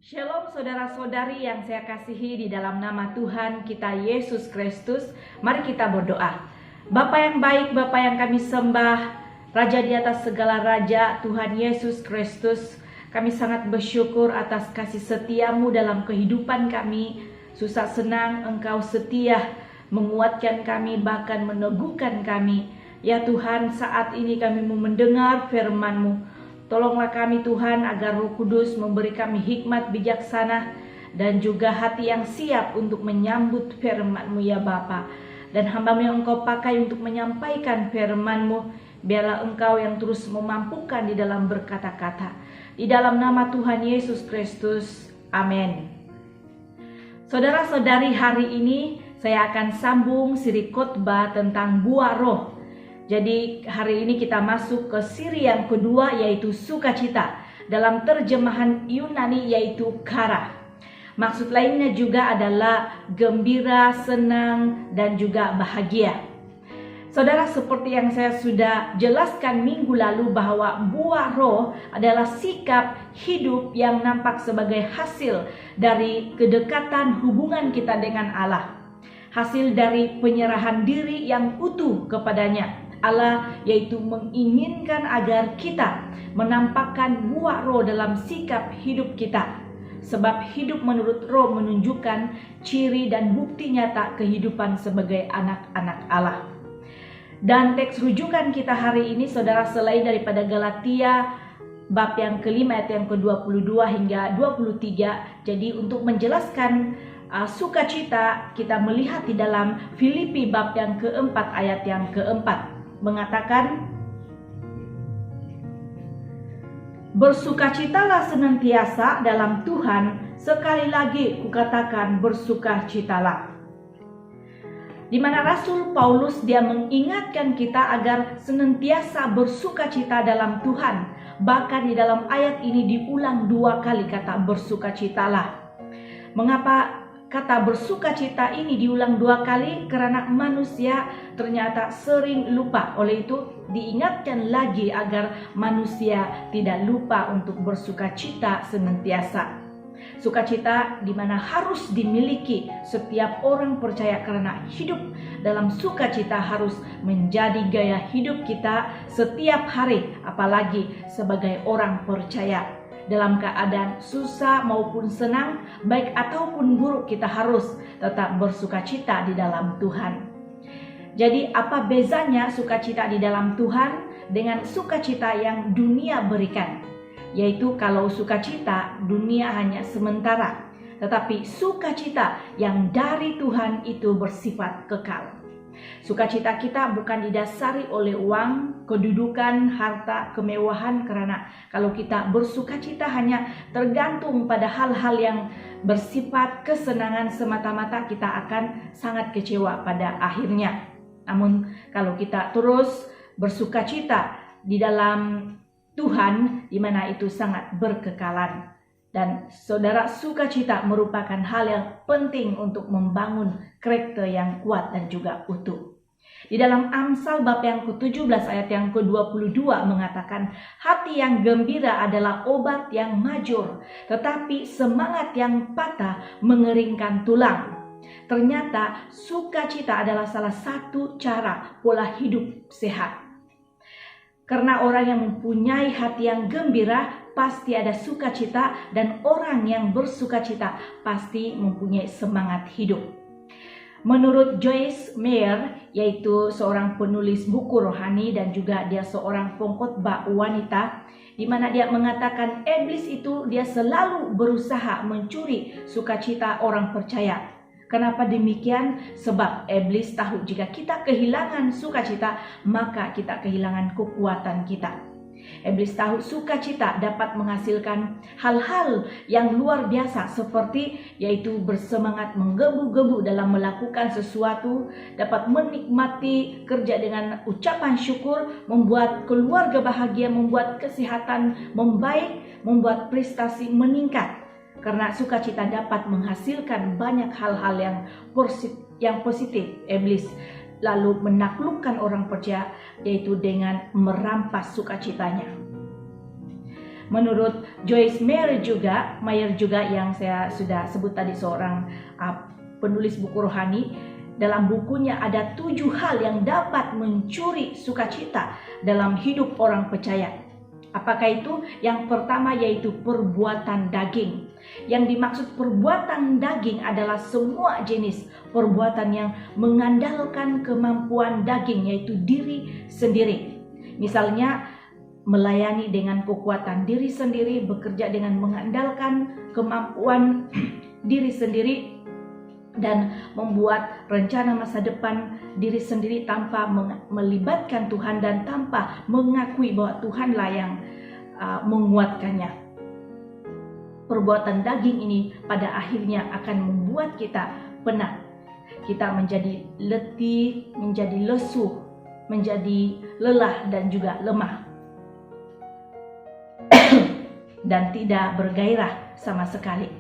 Shalom saudara-saudari yang saya kasihi, di dalam nama Tuhan kita Yesus Kristus, mari kita berdoa. Bapa yang baik, Bapa yang kami sembah, Raja di atas segala raja, Tuhan Yesus Kristus, kami sangat bersyukur atas kasih setiamu dalam kehidupan kami. Susah senang Engkau setia menguatkan kami, bahkan meneguhkan kami. Ya Tuhan, saat ini kami mau mendengar firman-Mu. Tolonglah kami Tuhan, agar Roh Kudus memberi kami hikmat bijaksana dan juga hati yang siap untuk menyambut firman-Mu ya Bapa. Dan hamba-Mu yang Engkau pakai untuk menyampaikan firman-Mu, biarlah Engkau yang terus memampukan di dalam berkata-kata. Di dalam nama Tuhan Yesus Kristus, amin. Saudara-saudari, hari ini saya akan sambung siri khotbah tentang buah roh. Jadi hari ini kita masuk ke siri yang kedua, yaitu sukacita. Dalam terjemahan Yunani yaitu kara. Maksud lainnya juga adalah gembira, senang, dan juga bahagia. Saudara, seperti yang saya sudah jelaskan minggu lalu, bahwa buah roh adalah sikap hidup yang nampak sebagai hasil dari kedekatan hubungan kita dengan Allah. Hasil dari penyerahan diri yang utuh kepadanya Allah, yaitu menginginkan agar kita menampakkan buah roh dalam sikap hidup kita. Sebab hidup menurut roh menunjukkan ciri dan bukti nyata kehidupan sebagai anak-anak Allah. Dan teks rujukan kita hari ini, saudara, selain daripada Galatia bab yang kelima ayat yang ke-22 hingga 23. Jadi untuk menjelaskan sukacita, kita melihat di dalam Filipi bab yang keempat ayat yang keempat. Mengatakan, bersukacitalah senantiasa dalam Tuhan, sekali lagi kukatakan bersukacitalah. Di mana Rasul Paulus dia mengingatkan kita agar senantiasa bersukacita dalam Tuhan. Bahkan di dalam ayat ini diulang 2 kali kata bersukacitalah. Mengapa kata bersukacita ini diulang 2 kali? Karena manusia ternyata sering lupa. Oleh itu diingatkan lagi agar manusia tidak lupa untuk bersukacita senantiasa. Sukacita di mana harus dimiliki setiap orang percaya, karena hidup dalam sukacita harus menjadi gaya hidup kita setiap hari, apalagi sebagai orang percaya. Dalam keadaan susah maupun senang, baik ataupun buruk, kita harus tetap bersukacita di dalam Tuhan. Jadi apa bezanya sukacita di dalam Tuhan dengan sukacita yang dunia berikan? Yaitu kalau sukacita dunia hanya sementara, tetapi sukacita yang dari Tuhan itu bersifat kekal. Sukacita kita bukan didasari oleh uang, kedudukan, harta, kemewahan. Karena kalau kita bersukacita hanya tergantung pada hal-hal yang bersifat kesenangan semata-mata, kita akan sangat kecewa pada akhirnya. Namun kalau kita terus bersukacita di dalam Tuhan, di mana itu sangat berkekalan. Dan saudara, sukacita merupakan hal yang penting untuk membangun karakter yang kuat dan juga utuh. Di dalam Amsal bab yang ke-17 ayat yang ke-22 mengatakan, hati yang gembira adalah obat yang majur, tetapi semangat yang patah mengeringkan tulang. Ternyata sukacita adalah salah satu cara pola hidup sehat. Karena orang yang mempunyai hati yang gembira pasti ada sukacita, dan orang yang bersukacita pasti mempunyai semangat hidup. Menurut Joyce Meyer, yaitu seorang penulis buku rohani dan juga dia seorang pengkhotbah wanita, di mana dia mengatakan iblis itu dia selalu berusaha mencuri sukacita orang percaya. Kenapa demikian? Sebab iblis tahu jika kita kehilangan sukacita, maka kita kehilangan kekuatan kita. Iblis tahu sukacita dapat menghasilkan hal-hal yang luar biasa, seperti yaitu bersemangat menggebu-gebu dalam melakukan sesuatu, dapat menikmati kerja dengan ucapan syukur, membuat keluarga bahagia, membuat kesehatan membaik, membuat prestasi meningkat. Karena sukacita dapat menghasilkan banyak hal-hal yang positif. Iblis lalu menaklukkan orang percaya, yaitu dengan merampas sukacitanya. Menurut Joyce Meyer juga yang saya sudah sebut tadi, seorang penulis buku rohani, dalam bukunya ada 7 hal yang dapat mencuri sukacita dalam hidup orang percaya. Apakah itu? Yang pertama yaitu perbuatan daging. Yang dimaksud perbuatan daging adalah semua jenis perbuatan yang mengandalkan kemampuan daging, yaitu diri sendiri. Misalnya melayani dengan kekuatan diri sendiri, bekerja dengan mengandalkan kemampuan diri sendiri, dan membuat rencana masa depan diri sendiri tanpa melibatkan Tuhan dan tanpa mengakui bahwa Tuhanlah yang menguatkannya. Perbuatan daging ini pada akhirnya akan membuat kita penat. Kita menjadi letih, menjadi lesu, menjadi lelah dan juga lemah. Dan tidak bergairah sama sekali.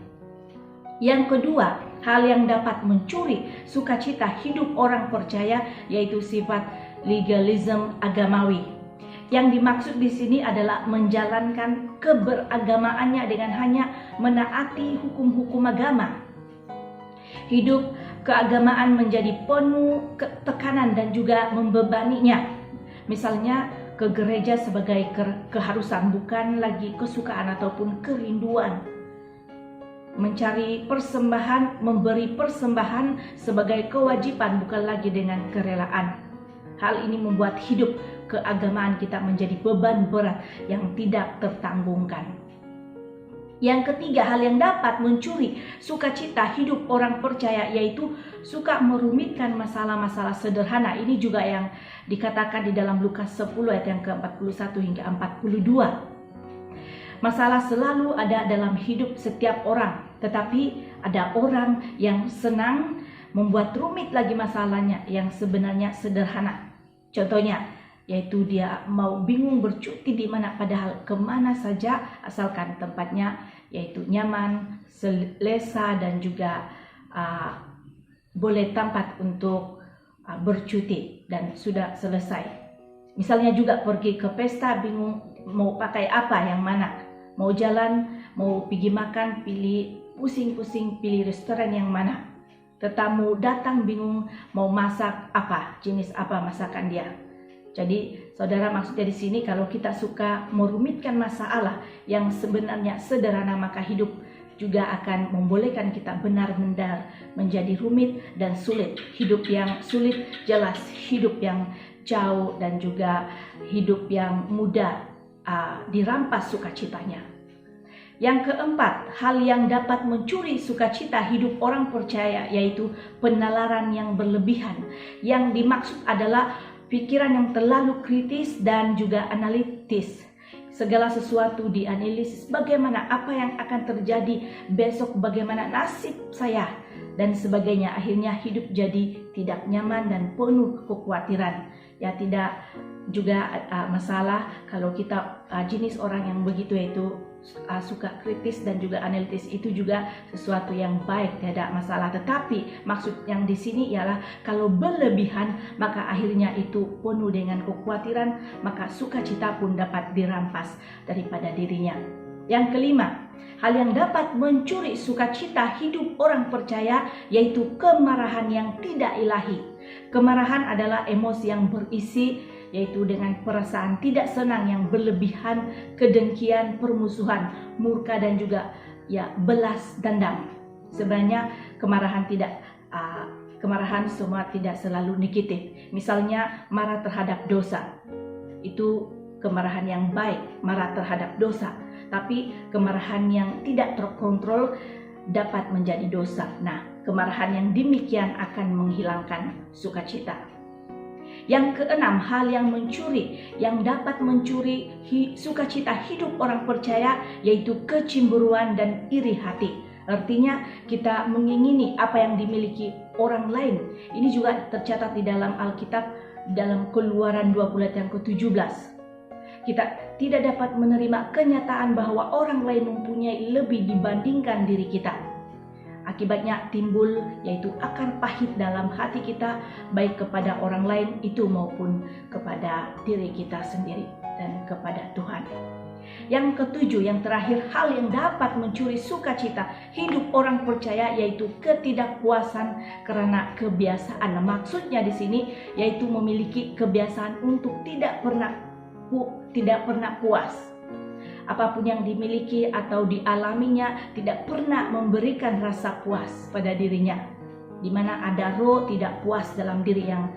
Yang kedua, hal yang dapat mencuri sukacita hidup orang percaya yaitu sifat legalisme agamawi. Yang dimaksud di sini adalah menjalankan keberagamaannya dengan hanya menaati hukum-hukum agama. Hidup keagamaan menjadi penuh tekanan dan juga membebaninya. Misalnya ke gereja sebagai keharusan, bukan lagi kesukaan ataupun kerinduan. Mencari persembahan, memberi persembahan sebagai kewajiban, bukan lagi dengan kerelaan. Hal ini membuat hidup keagamaan kita menjadi beban berat yang tidak tertanggungkan. Yang ketiga, hal yang dapat mencuri sukacita hidup orang percaya yaitu suka merumitkan masalah-masalah sederhana. Ini juga yang dikatakan di dalam Lukas 10 ayat yang ke-41 hingga 42. Masalah selalu ada dalam hidup setiap orang, tetapi ada orang yang senang membuat rumit lagi masalahnya yang sebenarnya sederhana. Contohnya, yaitu dia mau bingung bercuti di mana, padahal kemana saja asalkan tempatnya yaitu nyaman, selesa dan juga boleh tempat untuk bercuti dan sudah selesai. Misalnya juga pergi ke pesta, bingung mau pakai apa, yang mana, mau jalan, mau pergi makan, pusing-pusing pilih restoran yang mana. Tetamu datang bingung mau masak apa, jenis apa masakan dia. Jadi saudara, maksudnya di sini kalau kita suka merumitkan masalah yang sebenarnya sederhana, maka hidup juga akan membolehkan kita benar-benar menjadi rumit dan sulit. Hidup yang sulit jelas hidup yang jauh dan juga hidup yang mudah dirampas sukacitanya. Yang keempat, hal yang dapat mencuri sukacita hidup orang percaya yaitu penalaran yang berlebihan. Yang dimaksud adalah pikiran yang terlalu kritis dan juga analitis. Segala sesuatu dianalisis, bagaimana, apa yang akan terjadi besok, bagaimana nasib saya, dan sebagainya. Akhirnya hidup jadi tidak nyaman dan penuh kekhawatiran. Ya, tidak juga masalah kalau kita jenis orang yang begitu, yaitu suka kritis dan juga analitis, itu juga sesuatu yang baik, tidak masalah. Tetapi maksud yang di sini ialah kalau berlebihan maka akhirnya itu penuh dengan kekhawatiran, maka sukacita pun dapat dirampas daripada dirinya. Yang kelima, hal yang dapat mencuri sukacita hidup orang percaya yaitu kemarahan yang tidak ilahi. Kemarahan adalah emosi yang berisi yaitu dengan perasaan tidak senang yang berlebihan, kedengkian, permusuhan, murka dan juga belas dendam. Sebenarnya kemarahan semua tidak selalu negatif. Misalnya marah terhadap dosa, itu kemarahan yang baik, marah terhadap dosa. Tapi kemarahan yang tidak terkontrol dapat menjadi dosa. Nah, kemarahan yang demikian akan menghilangkan sukacita. Yang keenam, hal yang dapat mencuri sukacita hidup orang percaya yaitu kecemburuan dan iri hati. Artinya kita mengingini apa yang dimiliki orang lain. Ini juga tercatat di dalam Alkitab dalam Keluaran 20 ayat yang ke-17. Kita tidak dapat menerima kenyataan bahwa orang lain mempunyai lebih dibandingkan diri kita. Akibatnya timbul yaitu akar pahit dalam hati kita, baik kepada orang lain itu maupun kepada diri kita sendiri dan kepada Tuhan. Yang ketujuh, yang terakhir, hal yang dapat mencuri sukacita hidup orang percaya yaitu ketidakpuasan karena kebiasaan. Nah, maksudnya di sini yaitu memiliki kebiasaan untuk tidak pernah puas. Apapun yang dimiliki atau dialaminya tidak pernah memberikan rasa puas pada dirinya. Di mana ada roh tidak puas dalam diri yang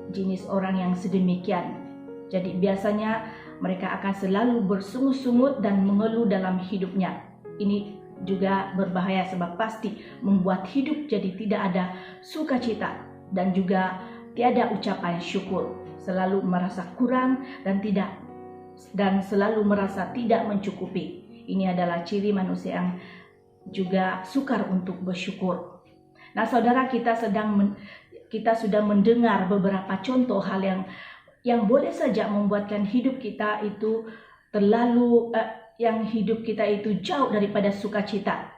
jenis orang yang sedemikian. Jadi biasanya mereka akan selalu bersungut-sungut dan mengeluh dalam hidupnya. Ini juga berbahaya sebab pasti membuat hidup jadi tidak ada sukacita dan juga tiada ucapan syukur. Selalu merasa kurang dan selalu merasa tidak mencukupi. Ini adalah ciri manusia yang juga sukar untuk bersyukur. Nah, saudara, kita sudah mendengar beberapa contoh hal yang boleh saja membuatkan hidup kita itu hidup kita itu jauh daripada sukacita,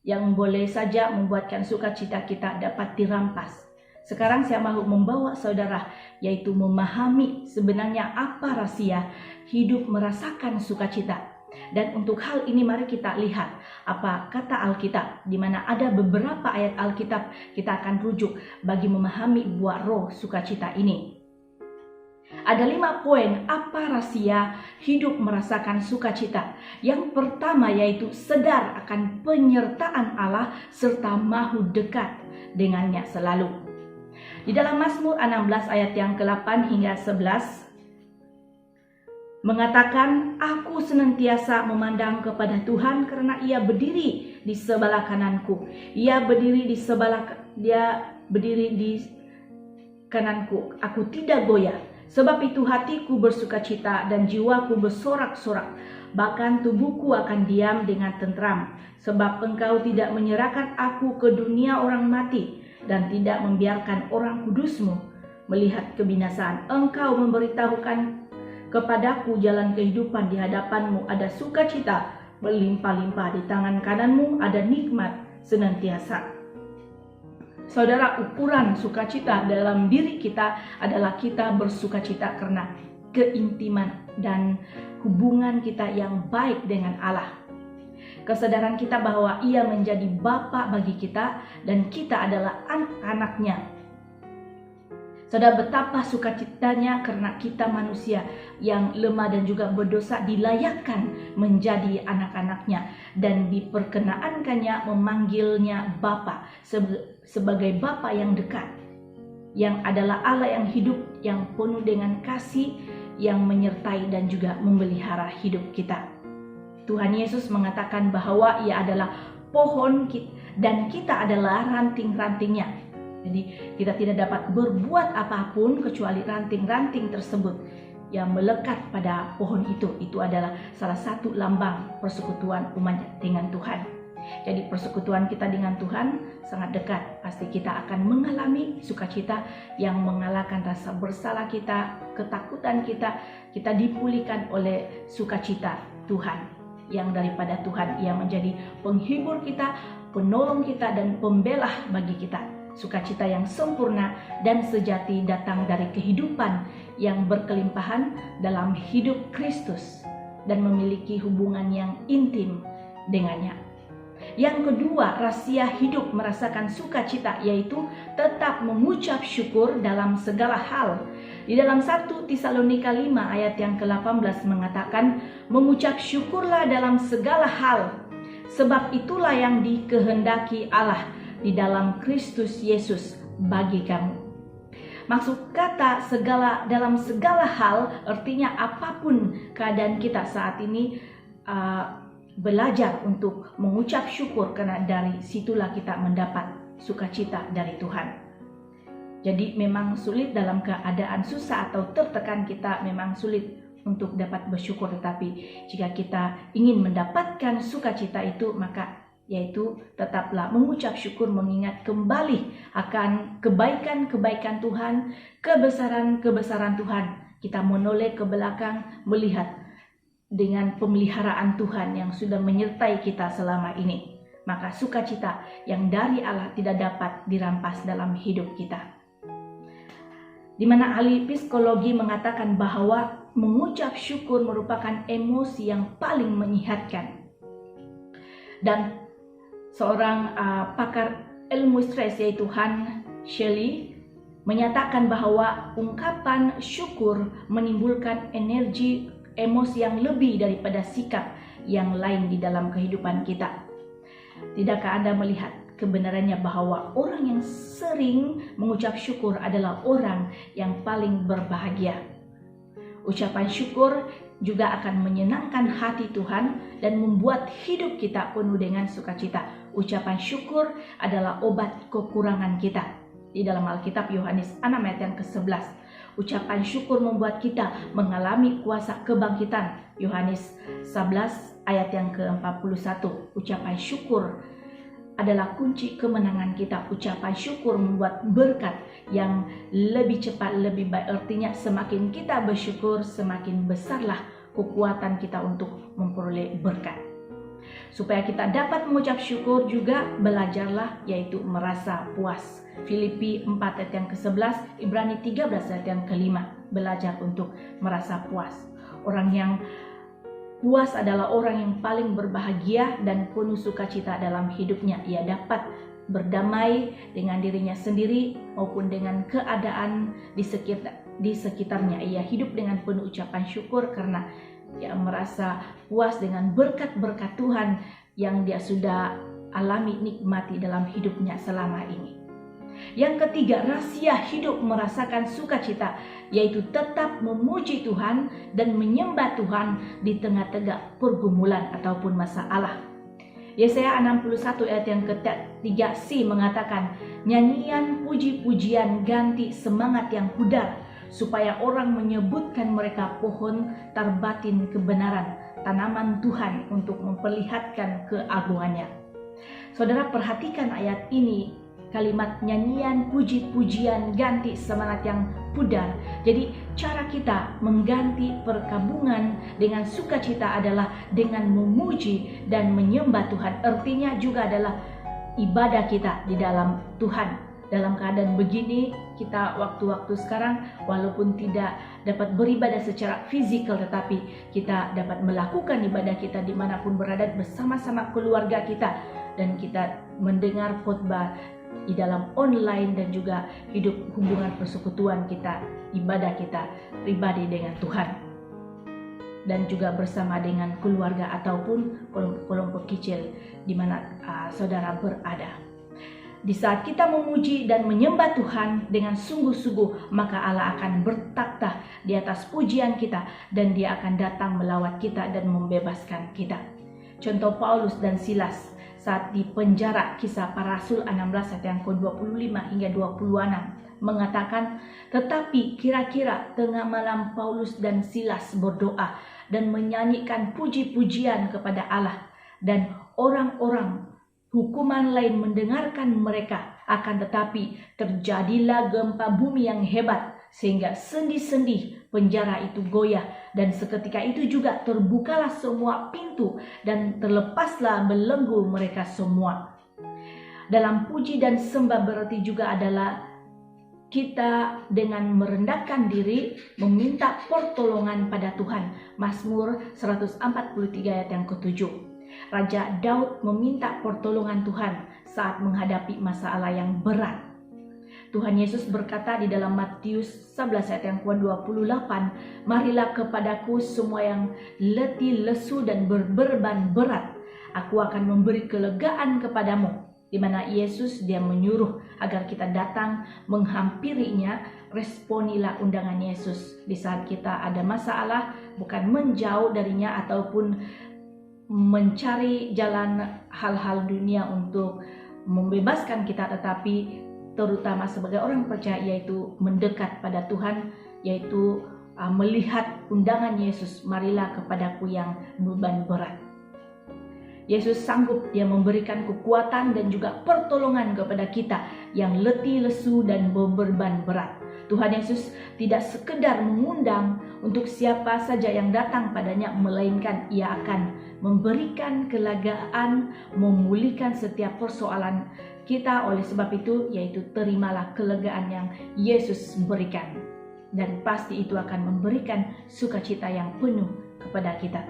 yang boleh saja membuatkan sukacita kita dapat dirampas. Sekarang saya mau membawa saudara yaitu memahami sebenarnya apa rahasia hidup merasakan sukacita. Dan untuk hal ini mari kita lihat apa kata Alkitab, di mana ada beberapa ayat Alkitab kita akan rujuk bagi memahami buah roh sukacita ini. Ada 5 poin apa rahasia hidup merasakan sukacita. Yang pertama yaitu sadar akan penyertaan Allah serta mahu dekat dengannya selalu. Di dalam Mazmur 16 ayat yang ke-8 hingga 11 mengatakan, aku senantiasa memandang kepada Tuhan karena Ia berdiri di sebelah kananku. Dia berdiri di kananku. Aku tidak goyah. Sebab itu hatiku bersukacita dan jiwaku bersorak-sorak. Bahkan tubuhku akan diam dengan tentram. Sebab Engkau tidak menyerahkan aku ke dunia orang mati dan tidak membiarkan orang kudus-Mu melihat kebinasaan. Engkau memberitahukan kepadaku jalan kehidupan, di hadapan-Mu ada sukacita berlimpah-limpah, di tangan kanan-Mu ada nikmat senantiasa. Saudara, ukuran sukacita dalam diri kita adalah kita bersukacita karena keintiman dan hubungan kita yang baik dengan Allah. Kesadaran kita bahwa Ia menjadi Bapa bagi kita dan kita adalah anak-anaknya. Saudara, betapa sukacitanya karena kita manusia yang lemah dan juga berdosa dilayakkan menjadi anak-anaknya dan diperkenaankannya memanggilnya Bapa sebagai Bapa yang dekat, yang adalah Allah yang hidup, yang penuh dengan kasih, yang menyertai dan juga memelihara hidup kita. Tuhan Yesus mengatakan bahwa Ia adalah pohon dan kita adalah ranting-rantingnya. Jadi kita tidak dapat berbuat apapun kecuali ranting-ranting tersebut yang melekat pada pohon itu. Itu adalah salah satu lambang persekutuan umat dengan Tuhan. Jadi persekutuan kita dengan Tuhan sangat dekat. Pasti kita akan mengalami sukacita yang mengalahkan rasa bersalah kita, ketakutan kita. Kita dipulihkan oleh sukacita Tuhan, yang daripada Tuhan Ia menjadi penghibur kita, penolong kita dan pembelah bagi kita. Sukacita yang sempurna dan sejati datang dari kehidupan yang berkelimpahan dalam hidup Kristus dan memiliki hubungan yang intim dengannya. Yang kedua, rahasia hidup merasakan sukacita yaitu tetap mengucap syukur dalam segala hal. Di dalam 1 Tesalonika 5 ayat yang ke-18 mengatakan, mengucap syukurlah dalam segala hal, sebab itulah yang dikehendaki Allah di dalam Kristus Yesus bagi kamu. Maksud kata dalam segala hal artinya apapun keadaan kita saat ini, belajar untuk mengucap syukur karena dari situlah kita mendapat sukacita dari Tuhan. Jadi memang sulit dalam keadaan susah atau tertekan, kita memang sulit untuk dapat bersyukur, tetapi jika kita ingin mendapatkan sukacita itu, maka yaitu tetaplah mengucap syukur, mengingat kembali akan kebaikan-kebaikan Tuhan, kebesaran-kebesaran Tuhan. Kita menoleh ke belakang melihat dengan pemeliharaan Tuhan yang sudah menyertai kita selama ini. Maka sukacita yang dari Allah tidak dapat dirampas dalam hidup kita. Di mana ahli psikologi mengatakan bahwa mengucap syukur merupakan emosi yang paling menyehatkan. Dan seorang pakar ilmu stres yaitu Han Shelley menyatakan bahwa ungkapan syukur menimbulkan emosi yang lebih daripada sikap yang lain di dalam kehidupan kita. Tidakkah Anda melihat kebenarannya bahwa orang yang sering mengucap syukur adalah orang yang paling berbahagia? Ucapan syukur juga akan menyenangkan hati Tuhan dan membuat hidup kita penuh dengan sukacita. Ucapan syukur adalah obat kekurangan kita. Di dalam Alkitab Yohanes 6 ayat yang ke-11, ucapan syukur membuat kita mengalami kuasa kebangkitan. Yohanes 11 ayat yang ke-41, ucapan syukur adalah kunci kemenangan kita. Ucapan syukur membuat berkat yang lebih cepat, lebih baik. Artinya semakin kita bersyukur, semakin besarlah kekuatan kita untuk memperoleh berkat. Supaya kita dapat mengucap syukur juga belajarlah yaitu merasa puas. Filipi 4 ayat yang ke-11, Ibrani 13 ayat yang ke-5, belajar untuk merasa puas. Orang yang puas adalah orang yang paling berbahagia dan penuh sukacita dalam hidupnya. Ia dapat berdamai dengan dirinya sendiri maupun dengan keadaan di sekitarnya. Ia hidup dengan penuh ucapan syukur karena ia merasa puas dengan berkat-berkat Tuhan yang dia sudah alami, nikmati dalam hidupnya selama ini. Yang ketiga, rahasia hidup merasakan sukacita, yaitu tetap memuji Tuhan dan menyembah Tuhan di tengah-tengah pergumulan ataupun masalah. Yesaya 61 ayat yang ke-3c mengatakan, nyanyian puji-pujian ganti semangat yang pudar, supaya orang menyebutkan mereka pohon terbatin kebenaran, tanaman Tuhan untuk memperlihatkan keagungannya. Saudara, perhatikan ayat ini, kalimat nyanyian puji-pujian ganti semangat yang pudar. Jadi cara kita mengganti perkabungan dengan sukacita adalah dengan memuji dan menyembah Tuhan. Artinya juga adalah ibadah kita di dalam Tuhan. Dalam keadaan begini, kita waktu-waktu sekarang walaupun tidak dapat beribadah secara fisikal, tetapi kita dapat melakukan ibadah kita dimanapun berada bersama-sama keluarga kita, dan kita mendengar khotbah di dalam online dan juga hidup hubungan persekutuan kita, ibadah kita pribadi dengan Tuhan, dan juga bersama dengan keluarga ataupun kelompok kecil di mana saudara berada. Di saat kita memuji dan menyembah Tuhan dengan sungguh-sungguh, maka Allah akan bertakhta di atas pujian kita dan Dia akan datang melawat kita dan membebaskan kita. Contoh Paulus dan Silas saat di penjara, Kisah Para Rasul 16 ayat yang ke-25 hingga 26 mengatakan, tetapi kira-kira tengah malam Paulus dan Silas berdoa dan menyanyikan puji-pujian kepada Allah, dan orang-orang hukuman lain mendengarkan mereka. Akan tetapi terjadilah gempa bumi yang hebat, sehingga sendi-sendi penjara itu goyah, dan seketika itu juga terbukalah semua pintu dan terlepaslah belenggu mereka semua. Dalam puji dan sembah berarti juga adalah kita dengan merendahkan diri meminta pertolongan pada Tuhan. Mazmur 143 ayat yang ke-7. Raja Daud meminta pertolongan Tuhan saat menghadapi masalah yang berat. Tuhan Yesus berkata di dalam Matius 11 ayat yang ke-28, marilah kepadaku semua yang letih, lesu dan berbeban berat, aku akan memberi kelegaan kepadamu. Di mana Yesus dia menyuruh agar kita datang menghampirinya. Responilah undangan Yesus di saat kita ada masalah, bukan menjauh darinya ataupun mencari jalan hal-hal dunia untuk membebaskan kita, tetapi terutama sebagai orang percaya yaitu mendekat pada Tuhan, yaitu melihat undangan Yesus, marilah kepadaku yang beban berat. Yesus sanggup dia memberikan kekuatan dan juga pertolongan kepada kita yang letih, lesu dan beban berat. Tuhan Yesus tidak sekedar mengundang untuk siapa saja yang datang padanya, melainkan Ia akan memberikan kelegaan, memulihkan setiap persoalan kita. Oleh sebab itu, yaitu terimalah kelegaan yang Yesus berikan. dan pasti itu akan memberikan sukacita yang penuh kepada kita.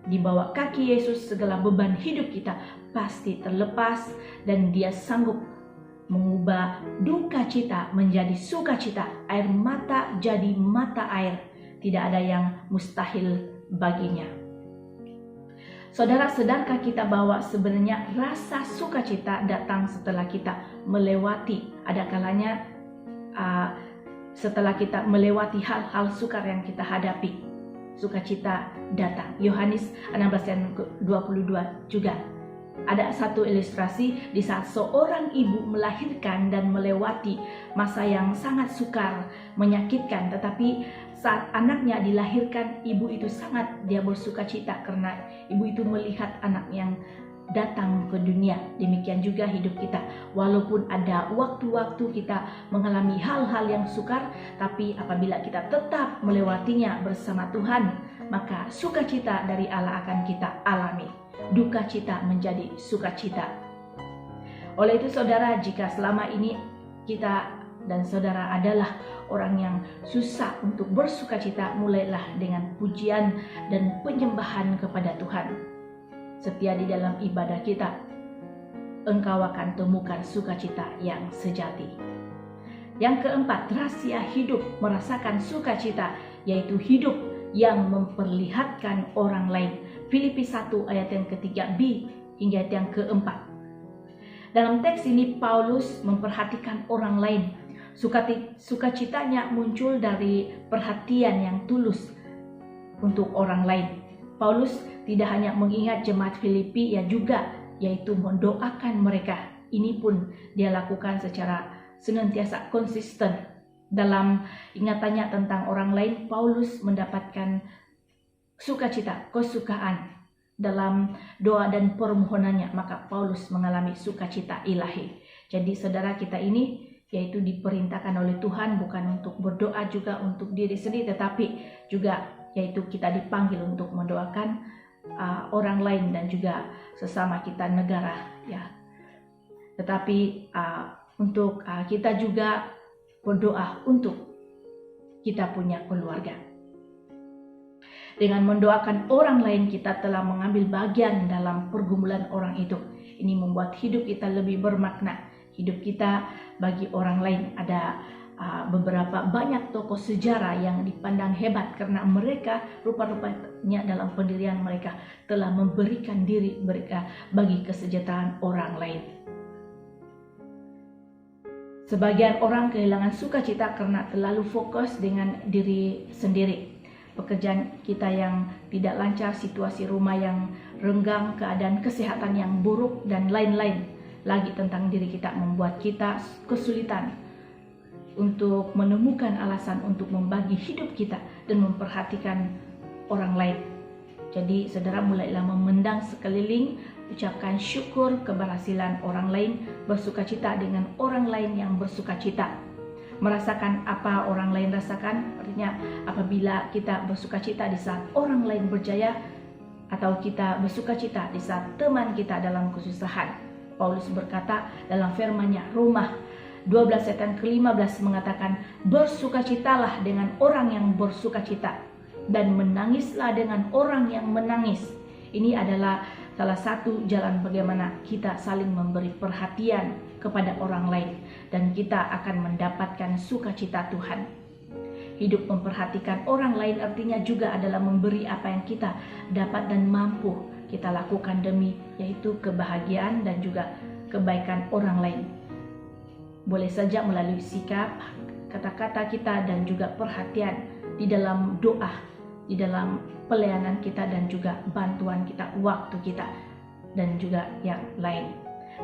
Di bawah kaki Yesus segala beban hidup kita pasti terlepas dan Dia sanggup mengubah duka cita menjadi sukacita, air mata jadi mata air. Tidak ada yang mustahil baginya. Saudara, sedangkah kita bahwa sebenarnya rasa sukacita datang setelah kita melewati, ada kalanya setelah kita melewati hal-hal sukar yang kita hadapi, sukacita datang. Yohanes 16 ayat 22 juga ada satu ilustrasi di saat seorang ibu melahirkan dan melewati masa yang sangat sukar, menyakitkan, tetapi saat anaknya dilahirkan, ibu itu sangat dia bersukacita karena ibu itu melihat anak yang datang ke dunia. Demikian juga hidup kita, walaupun ada waktu-waktu kita mengalami hal-hal yang sukar, tapi apabila kita tetap melewatinya bersama Tuhan, maka sukacita dari Allah akan kita alami. Duka cita menjadi sukacita. Oleh itu saudara, jika selama ini kita dan saudara adalah orang yang susah untuk bersukacita, mulailah dengan pujian dan penyembahan kepada Tuhan. Setia di dalam ibadah kita, engkau akan temukan sukacita yang sejati. Yang keempat, rahasia hidup merasakan sukacita, yaitu hidup yang memperlihatkan orang lain. Filipi 1 ayat yang ke-3b hingga ayat yang ke-4. Dalam teks ini Paulus memperhatikan orang lain. Sukacitanya muncul dari perhatian yang tulus untuk orang lain. Paulus tidak hanya mengingat jemaat Filipi, ya juga yaitu mendoakan mereka. Ini pun dia lakukan secara senantiasa konsisten. Dalam ingatannya tentang orang lain, Paulus mendapatkan sukacita, kesukaan dalam doa dan permohonannya, maka Paulus mengalami sukacita ilahi. Jadi saudara, kita ini yaitu diperintahkan oleh Tuhan bukan untuk berdoa juga untuk diri sendiri, tetapi juga yaitu kita dipanggil untuk mendoakan orang lain dan juga sesama kita negara, ya. Tetapi untuk kita juga berdoa untuk kita punya keluarga. Dengan mendoakan orang lain, kita telah mengambil bagian dalam pergumulan orang itu. Ini membuat hidup kita lebih bermakna. Hidup kita bagi orang lain. Ada beberapa banyak tokoh sejarah yang dipandang hebat karena mereka rupa-rupanya dalam pendirian mereka telah memberikan diri mereka bagi kesejahteraan orang lain. Sebagian orang kehilangan sukacita karena terlalu fokus dengan diri sendiri. Pekerjaan kita yang tidak lancar, situasi rumah yang renggang, keadaan kesehatan yang buruk, dan lain-lain lagi tentang diri kita membuat kita kesulitan untuk menemukan alasan untuk membagi hidup kita dan memperhatikan orang lain. Jadi saudara, mulailah memandang sekeliling, ucapkan syukur keberhasilan orang lain, bersukacita dengan orang lain yang bersukacita. Merasakan apa orang lain rasakan, artinya apabila kita bersukacita di saat orang lain berjaya, atau kita bersukacita di saat teman kita dalam kesusahan. Paulus berkata dalam firman-Nya, Roma 12 ayat yang ke-15 mengatakan, bersukacitalah dengan orang yang bersukacita dan menangislah dengan orang yang menangis. Ini adalah salah satu jalan bagaimana kita saling memberi perhatian kepada orang lain dan kita akan mendapatkan sukacita Tuhan. Hidup memperhatikan orang lain artinya juga adalah memberi apa yang kita dapat dan mampu kita lakukan demi yaitu kebahagiaan dan juga kebaikan orang lain. Boleh saja melalui sikap, kata-kata kita dan juga perhatian di dalam doa, di dalam pelayanan kita dan juga bantuan kita, waktu kita dan juga yang lain.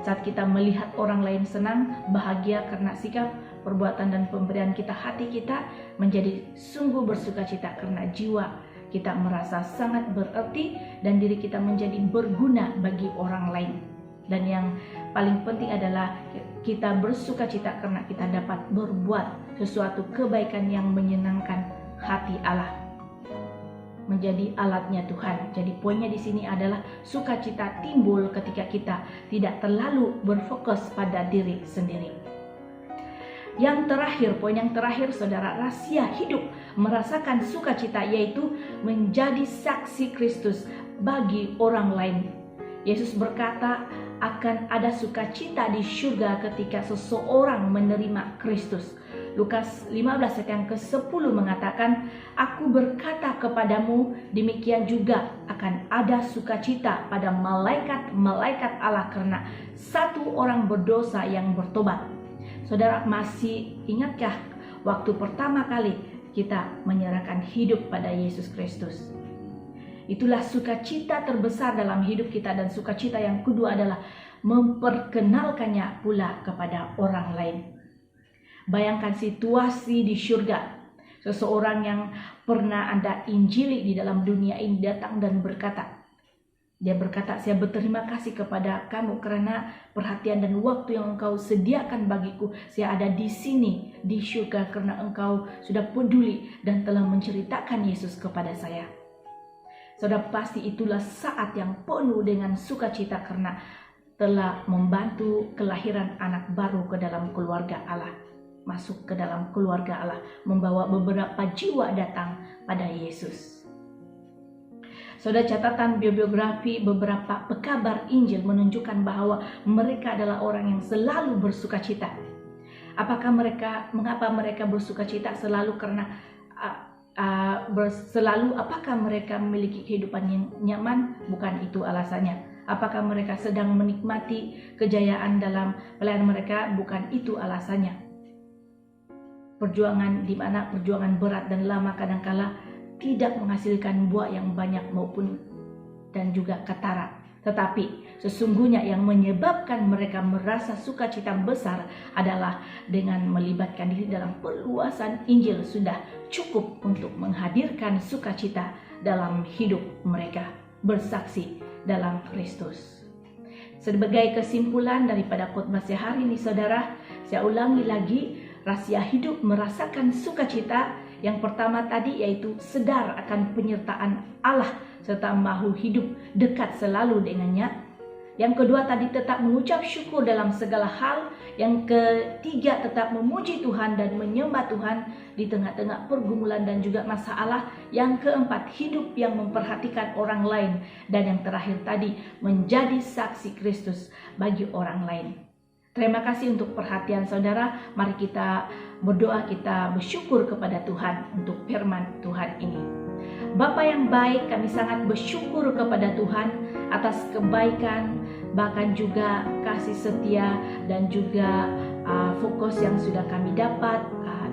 Saat kita melihat orang lain senang, bahagia karena sikap, perbuatan dan pemberian kita, hati kita menjadi sungguh bersukacita karena jiwa kita merasa sangat berarti dan diri kita menjadi berguna bagi orang lain. Dan yang paling penting adalah kita bersukacita karena kita dapat berbuat sesuatu kebaikan yang menyenangkan hati Allah, menjadi alatnya Tuhan. Jadi poinnya di sini adalah sukacita timbul ketika kita tidak terlalu berfokus pada diri sendiri. Yang terakhir, poin yang terakhir saudara, rahasia hidup merasakan sukacita yaitu menjadi saksi Kristus bagi orang lain. Yesus berkata akan ada sukacita di surga ketika seseorang menerima Kristus. Lukas 15 ayat yang ke-10 mengatakan, "Aku berkata kepadamu, demikian juga akan ada sukacita pada malaikat-malaikat Allah karena satu orang berdosa yang bertobat." Saudara, masih ingatkah waktu pertama kali kita menyerahkan hidup pada Yesus Kristus? Itulah sukacita terbesar dalam hidup kita, dan sukacita yang kedua adalah memperkenalkannya pula kepada orang lain. Bayangkan situasi di surga. Seseorang yang pernah Anda injili di dalam dunia ini datang dan dia berkata, "Saya berterima kasih kepada kamu karena perhatian dan waktu yang engkau sediakan bagiku. Saya ada di sini di surga karena engkau sudah peduli dan telah menceritakan Yesus kepada saya." Saudara, pasti itulah saat yang penuh dengan sukacita karena telah membantu kelahiran anak baru ke dalam keluarga Allah. Masuk ke dalam keluarga Allah, membawa beberapa jiwa datang pada Yesus. Saudara, catatan biografi beberapa pekabar Injil menunjukkan bahwa mereka adalah orang yang selalu bersukacita. Mengapa mereka bersukacita? Selalu karena apakah mereka memiliki kehidupan yang nyaman? Bukan itu alasannya. Apakah mereka sedang menikmati kejayaan dalam pelayanan mereka? Bukan itu alasannya. Perjuangan di mana perjuangan berat dan lama kadangkala tidak menghasilkan buah yang banyak dan juga ketara. Tetapi sesungguhnya yang menyebabkan mereka merasa sukacita besar adalah dengan melibatkan diri dalam perluasan Injil sudah cukup untuk menghadirkan sukacita dalam hidup mereka, bersaksi dalam Kristus. Sebagai kesimpulan daripada khotbah saya hari ini, saudara, saya ulangi lagi, rahasia hidup merasakan sukacita. Yang pertama tadi yaitu sadar akan penyertaan Allah serta mahu hidup dekat selalu dengannya. Yang kedua tadi tetap mengucap syukur dalam segala hal. Yang ketiga tetap memuji Tuhan dan menyembah Tuhan di tengah-tengah pergumulan dan juga masalah. Yang keempat, hidup yang memperhatikan orang lain. Dan yang terakhir tadi, menjadi saksi Kristus bagi orang lain. Terima kasih untuk perhatian saudara. Mari kita berdoa, kita bersyukur kepada Tuhan untuk firman Tuhan ini. Bapa yang baik, kami sangat bersyukur kepada Tuhan atas kebaikan, bahkan juga kasih setia dan juga fokus yang sudah kami dapat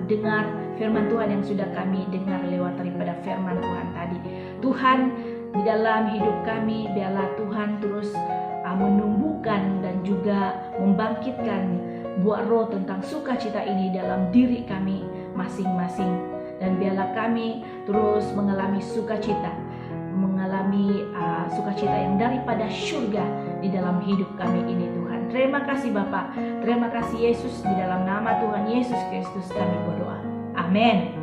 dengar firman Tuhan yang sudah kami dengar lewat daripada firman Tuhan tadi. Tuhan, di dalam hidup kami biarlah Tuhan terus menumbuhkan dan juga membangkitkan buah roh tentang sukacita ini dalam diri kami masing-masing. Dan biarlah kami terus mengalami sukacita yang daripada surga di dalam hidup kami ini, Tuhan. Terima kasih Bapa, terima kasih Yesus, di dalam nama Tuhan Yesus Kristus kami berdoa. Amin.